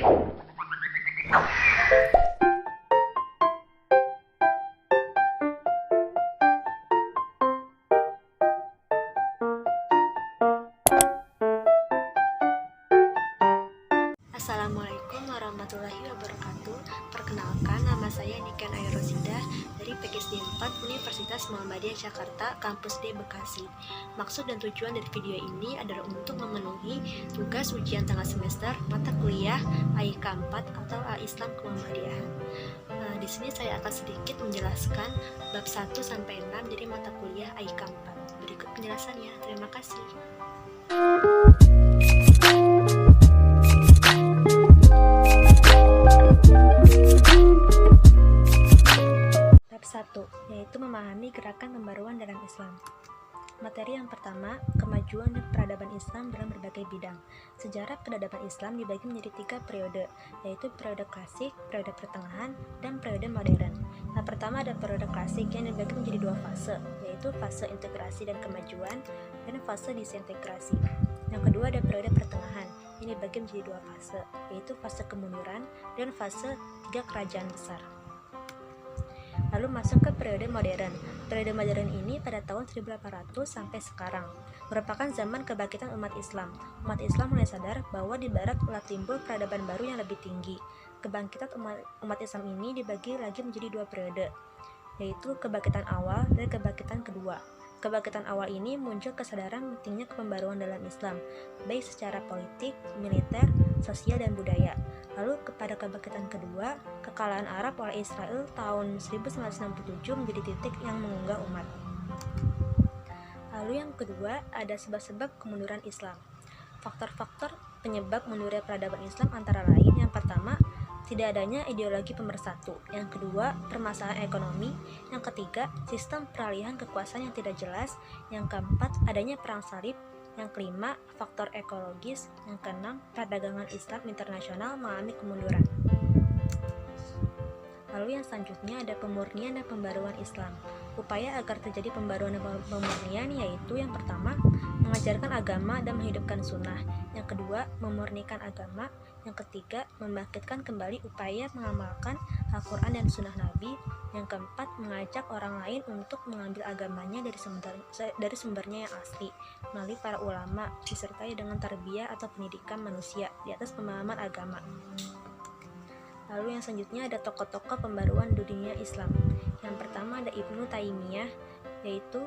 Assalamualaikum warahmatullahi wabarakatuh. Perkenalkan, nama saya Niken Airosida dari PGSD 4 Universitas Muhammadiyah Jakarta, Kampus D Bekasi. Maksud dan tujuan dari video ini adalah untuk memenuhi tugas ujian tengah semester mata kuliah AIK 4 atau Islam Muhammadiyah. Di sini saya akan sedikit menjelaskan bab 1 sampai 6 dari mata kuliah AIK 4. Berikut penjelasannya. Terima kasih. Bab 1, yaitu memahami gerakan pembaruan dalam Islam. Materi yang pertama, kemajuan dan peradaban Islam dalam berbagai bidang. Sejarah peradaban Islam dibagi menjadi 3 periode, yaitu periode klasik, periode pertengahan, dan periode modern. Yang pertama ada periode klasik yang dibagi menjadi 2 fase, yaitu fase integrasi dan kemajuan, dan fase disintegrasi. Yang kedua ada periode pertengahan, yang dibagi menjadi 2 fase, yaitu fase kemunduran dan fase 3 kerajaan besar. Lalu masuk ke periode modern. Periode modern ini pada tahun 1800 sampai sekarang merupakan zaman kebangkitan umat Islam. Umat Islam mulai sadar bahwa di barat telah timbul peradaban baru yang lebih tinggi. Kebangkitan umat Islam ini dibagi lagi menjadi 2 periode, yaitu kebangkitan awal dan kebangkitan kedua. Kebangkitan awal ini muncul kesadaran pentingnya kepembaruan dalam Islam, baik secara politik, militer, sosial, dan budaya. Lalu kepada kebangkitan kedua, kekalahan Arab oleh Israel tahun 1967 menjadi titik yang mengunggah umat. Lalu yang kedua, ada sebab-sebab kemunduran Islam. Faktor-faktor penyebab mundurnya peradaban Islam antara lain, yang pertama, tidak adanya ideologi pemersatu. Yang kedua, permasalahan ekonomi. Yang ketiga, sistem peralihan kekuasaan yang tidak jelas. Yang keempat, adanya perang salib. Yang kelima, faktor ekologis. Yang keenam, perdagangan Islam internasional mengalami kemunduran. Lalu yang selanjutnya ada pemurnian dan pembaruan Islam. Upaya agar terjadi pembaruan dan pemurnian yaitu yang pertama, mengajarkan agama dan menghidupkan sunnah. Yang kedua, memurnikan agama. Yang ketiga, membangkitkan kembali upaya mengamalkan Al-Quran dan sunnah Nabi. Yang keempat, mengajak orang lain untuk mengambil agamanya dari sumbernya yang asli melalui para ulama, disertai dengan tarbiyah atau pendidikan manusia di atas pemahaman agama. Lalu yang selanjutnya ada tokoh-tokoh pembaruan dunia Islam. Yang pertama ada Ibnu Taimiyah, yaitu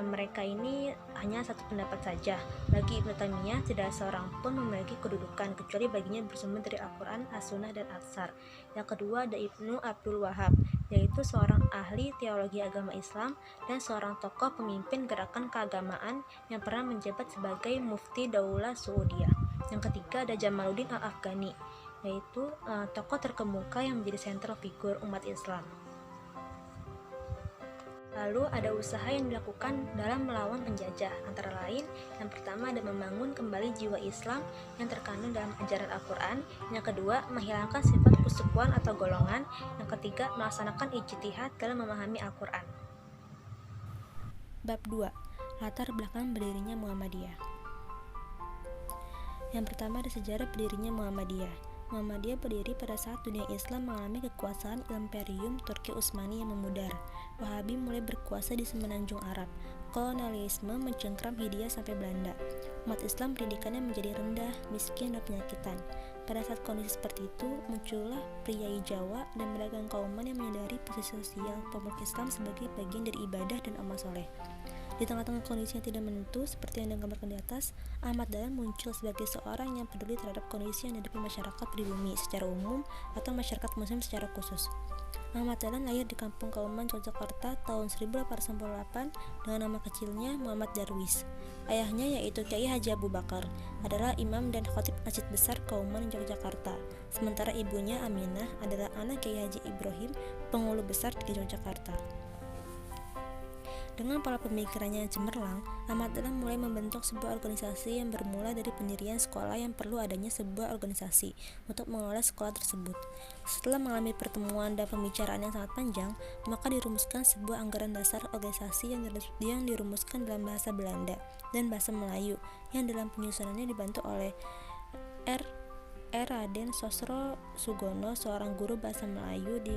mereka ini hanya satu pendapat saja. Bagi Ibnu Taimiyah tidak seorang pun memiliki kedudukan kecuali baginya bersumber dari Al-Quran, As-Sunnah, dan Atsar. Yang kedua ada Ibnu Abdul Wahab, yaitu seorang ahli teologi agama Islam dan seorang tokoh pemimpin gerakan keagamaan yang pernah menjabat sebagai mufti Daulah Saudiyah. Yang ketiga ada Jamaluddin Al-Afghani, yaitu tokoh terkemuka yang menjadi sentral figur umat Islam. Lalu ada usaha yang dilakukan dalam melawan penjajah, antara lain yang pertama ada membangun kembali jiwa Islam yang terkandung dalam ajaran Al-Quran. Yang kedua, menghilangkan sifat persukuan atau golongan. Yang ketiga, melaksanakan ijtihad dalam memahami Al-Quran. Bab 2, latar belakang berdirinya Muhammadiyah. Yang pertama ada sejarah berdirinya Muhammadiyah. Muhammadiyah berdiri pada saat dunia Islam mengalami kekuasaan Imperium Turki Utsmani yang memudar. Wahabi mulai berkuasa di semenanjung Arab. Kolonialisme mencengkram Hindia sampai Belanda. Umat Islam pendidikannya menjadi rendah, miskin, dan penyakitan. Pada saat kondisi seperti itu, muncullah priai Jawa dan beragam kauman yang menyadari posisi sosial pemeluk Islam sebagai bagian dari ibadah dan amal soleh. Di tengah-tengah kondisi yang tidak menentu seperti yang digambarkan di atas, Ahmad Dahlan muncul sebagai seorang yang peduli terhadap kondisi yang dihadapi masyarakat pribumi secara umum atau masyarakat muslim secara khusus. Ahmad Dahlan lahir di Kampung Kauman, Yogyakarta tahun 1898 dengan nama kecilnya Muhammad Darwis. Ayahnya yaitu Kiai Haji Abu Bakar adalah imam dan khatib Masjid Besar Kauman, Yogyakarta. Sementara ibunya Aminah adalah anak Kiai Haji Ibrahim, penghulu besar di Yogyakarta. Dengan pola pemikirannya yang cemerlang, Ahmad Dahlan mulai membentuk sebuah organisasi yang bermula dari pendirian sekolah yang perlu adanya sebuah organisasi untuk mengelola sekolah tersebut. Setelah mengalami pertemuan dan pembicaraan yang sangat panjang, maka dirumuskan sebuah anggaran dasar organisasi yang dirumuskan dalam bahasa Belanda dan bahasa Melayu, yang dalam penyusunannya dibantu oleh R. Raden Sosro Sugono, seorang guru bahasa Melayu di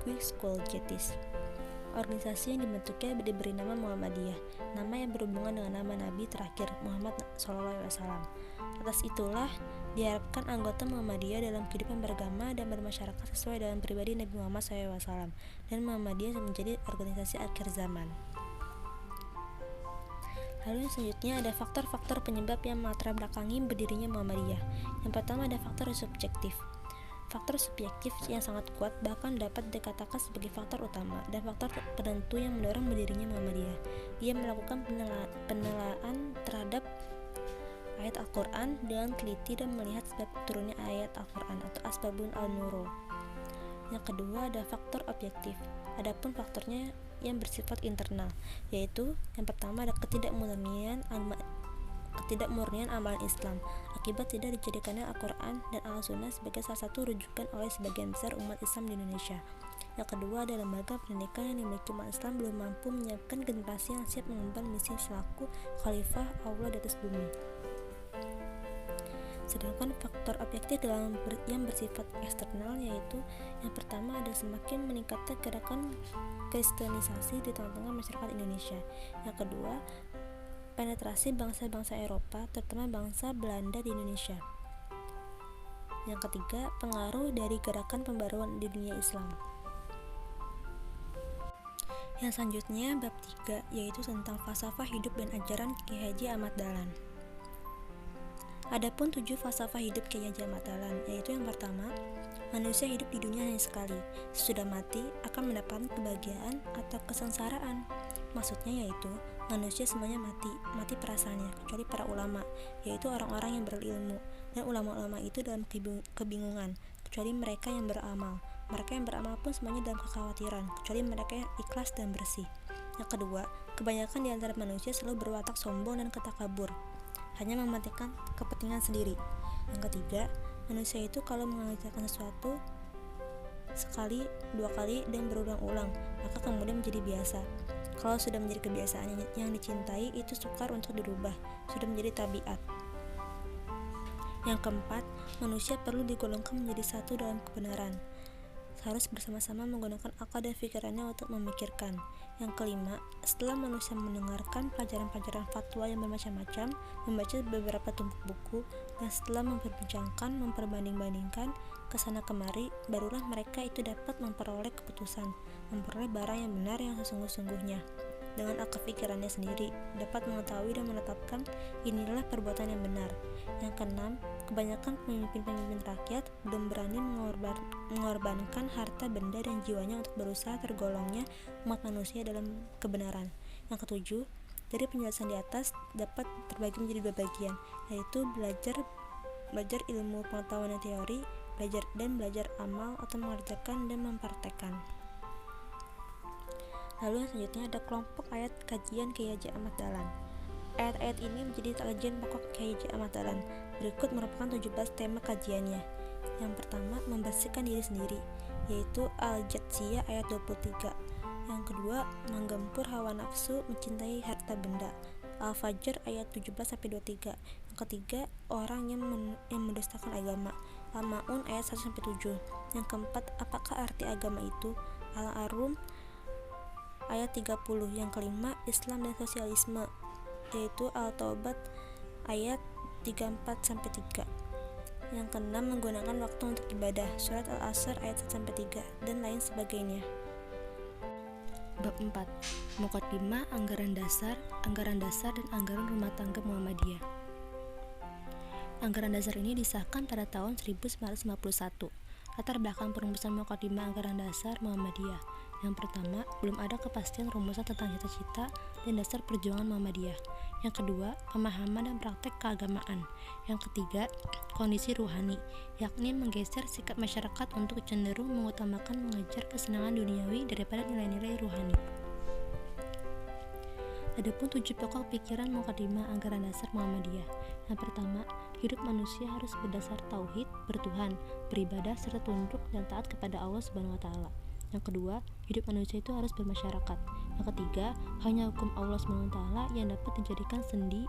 Quick School Jetis. Organisasi yang dibentuknya diberi nama Muhammadiyah, nama yang berhubungan dengan nama Nabi terakhir Muhammad SAW. Atas itulah diharapkan anggota Muhammadiyah dalam kehidupan beragama dan bermasyarakat sesuai dengan pribadi Nabi Muhammad SAW, dan Muhammadiyah menjadi organisasi akhir zaman. Lalu yang selanjutnya ada faktor-faktor penyebab yang melatar belakangi berdirinya Muhammadiyah. Yang pertama ada faktor subjektif. Faktor subjektif yang sangat kuat bahkan dapat dikatakan sebagai faktor utama dan faktor penentu yang mendorong berdirinya Muhammadiyah. Dia melakukan penelaahan terhadap ayat Al-Quran dengan teliti dan melihat sebab turunnya ayat Al-Quran atau asbabun al-nurul. Yang kedua ada faktor objektif. Adapun faktornya yang bersifat internal, yaitu yang pertama ada ketidakmurnian amalan Islam akibat tidak dijadikannya Al-Quran dan Al-Sunnah sebagai salah satu rujukan oleh sebagian besar umat Islam di Indonesia. Yang kedua ada lembaga pendidikan yang dimiliki umat Islam belum mampu menyiapkan generasi yang siap mengemban misi selaku khalifah Allah di atas bumi. Sedangkan faktor objektif yang bersifat eksternal, yaitu yang pertama ada semakin meningkatnya gerakan kristenisasi di tengah-tengah masyarakat Indonesia. Yang kedua, penetrasi bangsa-bangsa Eropa, terutama bangsa Belanda di Indonesia. Yang ketiga, pengaruh dari gerakan pembaruan di dunia Islam. Yang selanjutnya bab 3, yaitu tentang falsafah hidup dan ajaran Kiai Haji Ahmad Dahlan. Adapun 7 falsafah hidup Kiai Haji Ahmad Dahlan, yaitu yang pertama, manusia hidup di dunia hanya sekali, sesudah mati akan mendapatkan kebahagiaan atau kesengsaraan. Maksudnya yaitu manusia semuanya mati perasaannya, kecuali para ulama, yaitu orang-orang yang berilmu, dan ulama-ulama itu dalam kebingungan, kecuali mereka yang beramal. Mereka yang beramal pun semuanya dalam kekhawatiran, kecuali mereka yang ikhlas dan bersih. Yang kedua, kebanyakan di antara manusia selalu berwatak sombong dan ketakabur, hanya mementingkan kepentingan sendiri. Yang ketiga, manusia itu kalau mengerjakan sesuatu sekali, 2 kali, dan berulang-ulang, maka kemudian menjadi biasa. Kalau sudah menjadi kebiasaan yang dicintai, itu sukar untuk dirubah, sudah menjadi tabiat. Yang keempat, manusia perlu digolongkan menjadi satu dalam kebenaran, harus bersama-sama menggunakan akal dan pikirannya untuk memikirkan. Yang kelima, setelah manusia mendengarkan pelajaran-pelajaran fatwa yang bermacam-macam, membaca beberapa tumpuk buku, dan setelah memperbincangkan, memperbanding-bandingkan kesana kemari, barulah mereka itu dapat memperoleh keputusan, memperoleh barang yang benar yang sesungguh-sungguhnya. Dengan akal pikirannya sendiri, dapat mengetahui dan menetapkan inilah perbuatan yang benar. Yang keenam, kebanyakan pemimpin-pemimpin rakyat belum berani mengorbankan harta benda dan jiwanya untuk berusaha tergolongnya umat manusia dalam kebenaran. Yang ketujuh, dari penjelasan di atas dapat terbagi menjadi 2 bagian, yaitu belajar ilmu pengetahuan dan teori, belajar amal atau mengerjakan dan mempraktekkan. Lalu yang selanjutnya ada kelompok ayat kajian Kiai Haji Ahmad Dahlan. Ayat-ayat ini menjadi kajian pokok Kiai Haji Ahmad Dahlan. Berikut merupakan 17 tema kajiannya. Yang pertama, membersihkan diri sendiri, yaitu Al-Jathiyah ayat 23. Yang kedua, menggempur hawa nafsu, mencintai harta benda, Al-Fajr ayat 17-23. Yang ketiga, orang yang mendustakan agama, Al-Ma'un ayat 1-7. Yang keempat, apakah arti agama itu, Al-Arum ayat 30. Yang kelima, Islam dan sosialisme, yaitu Al-Taubat ayat 34-3. Yang keenam, menggunakan waktu untuk ibadah, surat Al-Asr ayat 1-3, dan lain sebagainya. Bab 4, Muqaddimah, anggaran dasar, dan anggaran rumah tangga Muhammadiyah. Anggaran dasar ini disahkan pada tahun 1951. Latar belakang perumusan Muqaddimah anggaran dasar Muhammadiyah. Yang pertama, belum ada kepastian rumusan tentang cita-cita dan dasar perjuangan Muhammadiyah. Yang kedua, pemahaman dan praktek keagamaan. Yang ketiga, kondisi ruhani, yakni menggeser sikap masyarakat untuk cenderung mengutamakan mengejar kesenangan duniawi daripada nilai-nilai ruhani. Adapun 7 pokok pikiran Muqaddimah anggaran dasar Muhammadiyah. Yang pertama, hidup manusia harus berdasar tauhid, bertuhan, beribadah serta tunduk dan taat kepada Allah Subhanahu wa taala. Yang kedua, hidup manusia itu harus bermasyarakat. Yang ketiga, hanya hukum Allah SWT yang dapat dijadikan sendi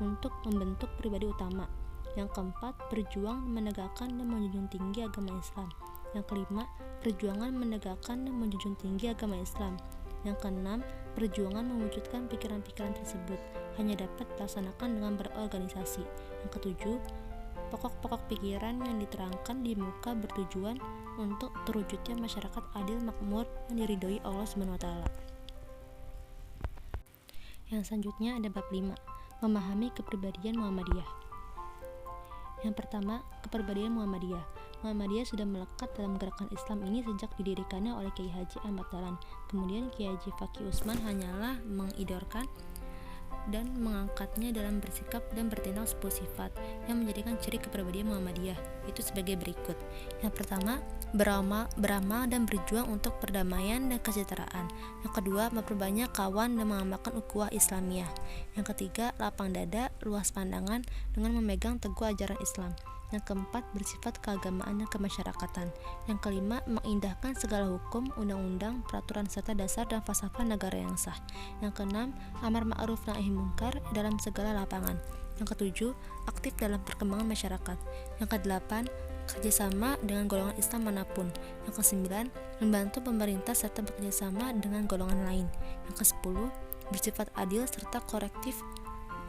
untuk membentuk pribadi utama. Yang keempat, berjuang menegakkan dan menjunjung tinggi agama Islam. Yang kelima, perjuangan menegakkan dan menjunjung tinggi agama Islam. Yang keenam, perjuangan mewujudkan pikiran-pikiran tersebut hanya dapat dilaksanakan dengan berorganisasi. Yang ketujuh, pokok-pokok pikiran yang diterangkan di muka bertujuan untuk terwujudnya masyarakat adil makmur yang diridhoi Allah SWT. Yang selanjutnya ada bab 5, memahami kepribadian Muhammadiyah. Yang pertama, kepribadian Muhammadiyah. Muhammadiyah sudah melekat dalam gerakan Islam ini sejak didirikannya oleh Kiai Haji Ahmad Dahlan. Kemudian Kiai Haji Fakih Usman hanyalah mengidorkan dan mengangkatnya dalam bersikap dan bertindak sebuah sifat yang menjadikan ciri kepribadian Muhammadiyah, itu sebagai berikut. Yang pertama, beramal dan berjuang untuk perdamaian dan kesejahteraan. Yang kedua, memperbanyak kawan dan mengamalkan ukhuwah Islamiyah. Yang ketiga, lapang dada, luas pandangan dengan memegang teguh ajaran Islam. Yang keempat, bersifat keagamaan dan kemasyarakatan. Yang kelima, mengindahkan segala hukum, undang-undang, peraturan serta dasar dan falsafah negara yang sah. Yang keenam, amar ma'ruf nahi munkar dalam segala lapangan. Yang ketujuh, aktif dalam perkembangan masyarakat. Yang kedelapan, kerjasama dengan golongan Islam manapun. Yang kesembilan, membantu pemerintah serta bekerjasama dengan golongan lain. Yang kesepuluh, bersifat adil serta korektif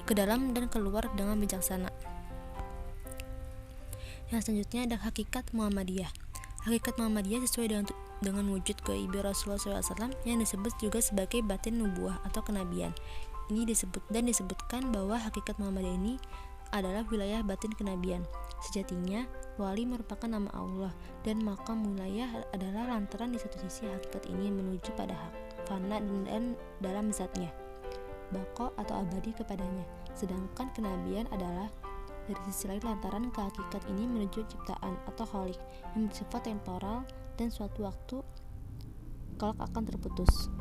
ke dalam dan keluar dengan bijaksana. Yang selanjutnya ada hakikat Muhammadiyah. Hakikat Muhammadiyah sesuai dengan wujud gaib Rasulullah SAW yang disebut juga sebagai batin nubuah atau kenabian. Ini disebutkan bahwa hakikat Muhammadiyah ini adalah wilayah batin kenabian. Sejatinya, wali merupakan nama Allah dan maqam wilayah adalah lantaran di satu sisi hakikat ini menuju pada hak, fana dan dalam zatnya, baqo atau abadi kepadanya. Sedangkan kenabian adalah dari sisi lain lantaran ke hakikat ini menuju ciptaan atau khalik yang bersifat temporal dan suatu waktu kelak akan terputus.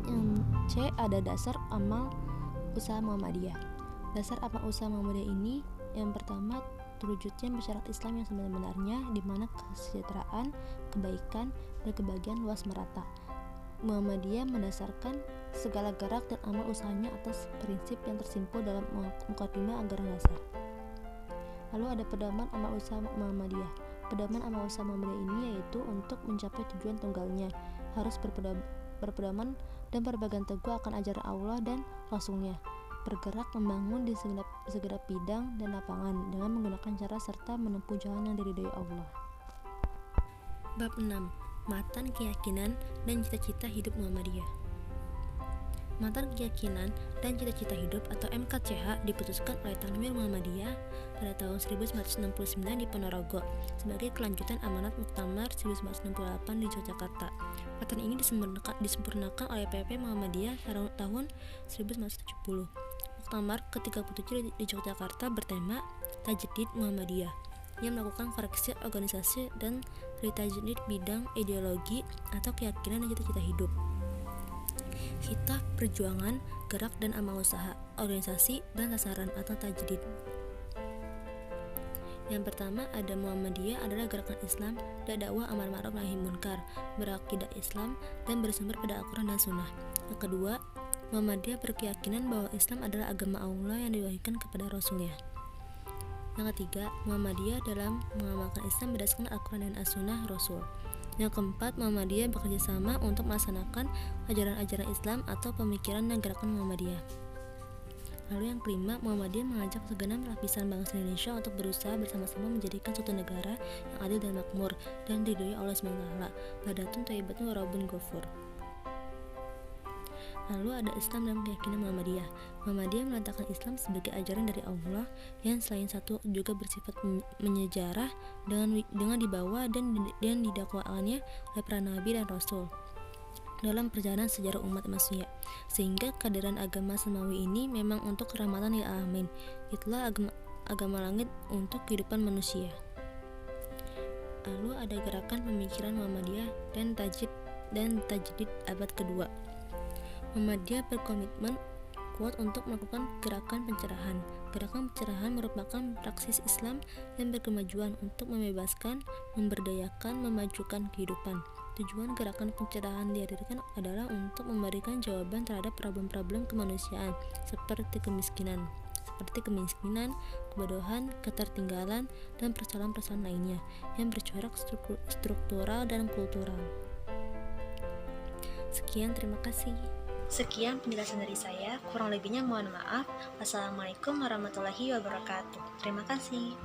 Yang C, ada dasar amal usaha Muhammadiyah. Dasar amal usaha Muhammadiyah ini yang pertama, terwujudnya masyarakat Islam yang sebenarnya di mana kesejahteraan, kebaikan, dan kebahagiaan luas merata. Muhammadiyah mendasarkan segala gerak dan amal usahanya atas prinsip yang tersimpul dalam mukadimah anggaran dasar. Lalu ada pedoman amal usaha Muhammadiyah. Pedoman amal usaha Muhammadiyah ini yaitu untuk mencapai tujuan tunggalnya harus berpedoman dan berpegang teguh akan ajaran Allah dan Rasulnya, bergerak membangun di segenap bidang dan lapangan dengan menggunakan cara serta menempuh jalan yang diridhoi Allah. Bab 6, matan keyakinan dan cita-cita hidup Muhammadiyah. Matan keyakinan dan cita-cita hidup atau MKCH diputuskan oleh Tanwir Muhammadiyah pada tahun 1969 di Ponorogo sebagai kelanjutan amanat Muktamar 1968 di Yogyakarta. Matan ini disempurnakan oleh PP Muhammadiyah tahun 1970. Muktamar ke-37 di Yogyakarta bertema Tajdid Muhammadiyah yang melakukan koreksi organisasi dan retajdid bidang ideologi atau keyakinan dan cita-cita hidup. Hitah perjuangan, gerak dan amal usaha, organisasi dan sasaran atau tajdid. Yang pertama ada Muhammadiyah adalah gerakan Islam dan dakwah amar ma'ruf nahi munkar, berakidah Islam dan bersumber pada Al-Quran dan Sunnah. Yang kedua, Muhammadiyah berkeyakinan bahwa Islam adalah agama Allah yang diwahyukan kepada Rasulnya. Yang ketiga, Muhammadiyah dalam mengamalkan Islam berdasarkan Al-Quran dan As-Sunnah Rasul. Yang keempat, Muhammadiyah bekerja sama untuk melaksanakan ajaran-ajaran Islam atau pemikiran dan gerakan Muhammadiyah. Lalu yang kelima, Muhammadiyah mengajak segenap lapisan bangsa Indonesia untuk berusaha bersama-sama menjadikan suatu negara yang adil dan makmur dan diridhoi Allah SWT. Badatun thayyibatun wa rabbun ghafur. Lalu ada Islam dalam keyakinan Muhammadiyah. Muhammadiyah meletakkan Islam sebagai ajaran dari Allah yang selain satu juga bersifat menyejarah dengan dibawa dan didakwakannya oleh para nabi dan rasul dalam perjalanan sejarah umat manusia, sehingga kehadiran agama semawi ini memang untuk kerahmatan lil alamin. Itulah agama langit untuk kehidupan manusia. Lalu ada gerakan pemikiran Muhammadiyah dan tajdid abad kedua. Muhammadiyah berkomitmen kuat untuk melakukan gerakan pencerahan. Gerakan pencerahan merupakan praksis Islam yang berkemajuan untuk membebaskan, memberdayakan, memajukan kehidupan. Tujuan gerakan pencerahan dihadirkan adalah untuk memberikan jawaban terhadap problem-problem kemanusiaan seperti kemiskinan, seperti kemiskinan, kebodohan, ketertinggalan, dan persoalan-persoalan lainnya yang bercorak struktural dan kultural. Sekian, terima kasih. Sekian penjelasan dari saya, kurang lebihnya mohon maaf. Wassalamualaikum warahmatullahi wabarakatuh. Terima kasih.